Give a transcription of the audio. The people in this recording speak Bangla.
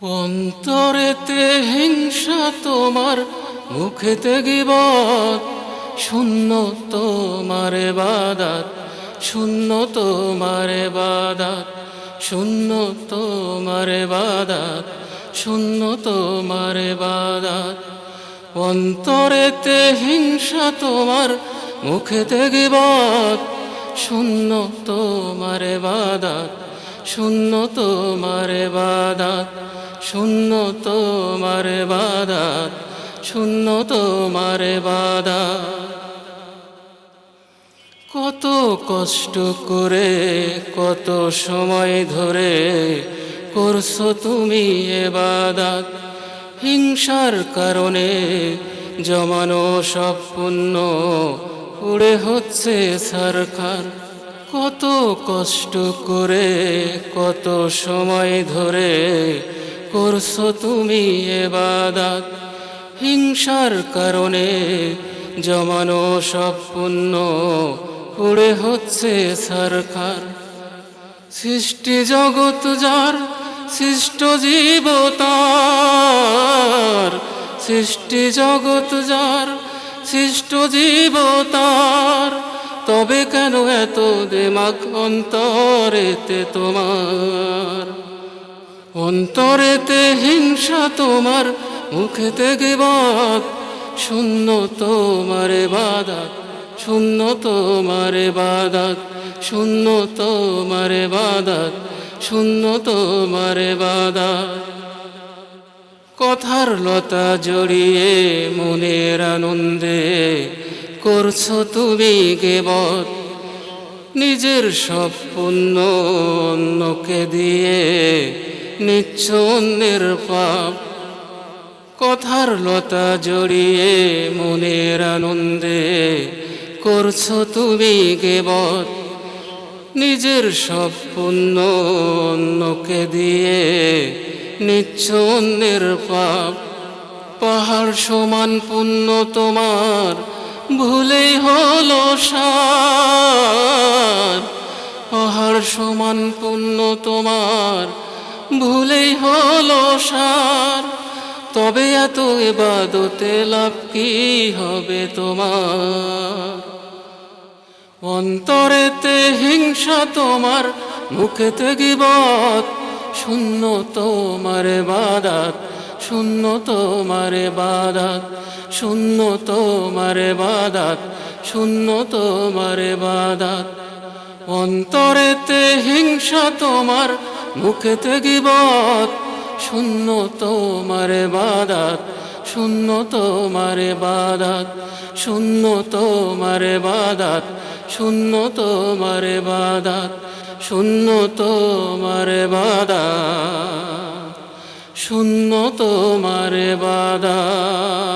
অন্তরেতে হিংসা তোমার, মুখেতে গীবত, শূন্য তোমার ইবাদত, শূন্য তোমার ইবাদত, শূন্য তোমার ইবাদত, শূন্য তোমার ইবাদত। অন্তরেতে হিংসা তোমার, মুখেতে গীবত, শূন্য তোমার ইবাদত, শূন্য তোমার ইবাদত, শূন্য তোমার ইবাদত, শূন্য তোমার ইবাদত। কত কষ্ট করে, কত সময় ধরে করছো তুমি ইবাদত, হিংসার কারণে জমানো সব পুণ্য উড়ে হচ্ছে ছারখার। কত কষ্ট করে, কত সময় ধরে করছো তুমি ইবাদত, হিংসার কারণে জমানো সব পুণ্য উড়ে হচ্ছে ছারখার। সৃষ্টি জগৎ যার, সৃষ্ট জীব তার, সৃষ্টি জগৎ যার, সৃষ্ট জীব তার, তবে কেন এত দিমাগ অন্তরেতে তোমার? অন্তরেতে হিংসা তোমার, মুখেতে গীবত, শূন্য তোমার ইবাদত, শূন্য তোমার ইবাদত, শূন্য তোমার ইবাদত, শূন্য তোমার ইবাদত। কথার লতা জড়িয়ে মনের আনন্দে করছো তুমি গীবত, নিজের সব পুণ্য অন্যকে দিয়ে নিচ্ছ অন্যের পাপ। কথার লতা জড়িয়ে মনের আনন্দে করছো তুমি গীবত, নিজের সব পুণ্য অন্যকে দিয়ে নিচ্ছ অন্যের পাপ। পাহাড় সমান পুণ্য তোমার ভুলেই হলো সার, পাহাড় সমান পুণ্য তোমার ভুলেই হলো সার, তবে এত ইবাদতে লাভ কি হবে তোমার? অন্তরেতে হিংসা তোমার, মুখেতে গীবত, শূন্য তোমার ইবাদত, শূন্য তোমার ইবাদত, শূন্য তোমার ইবাদত, শূন্য তোমার ইবাদত। অন্তরেতে হিংসা তোমার, মুখেতে গীবত, শূন্য তোমার ইবাদত, শূন্য তোমার ইবাদত, শূন্য তোমার ইবাদত, শূন্য তোমার ইবাদত, শূন্য তোমার ইবাদত, শূন্য তোমার ইবাদত।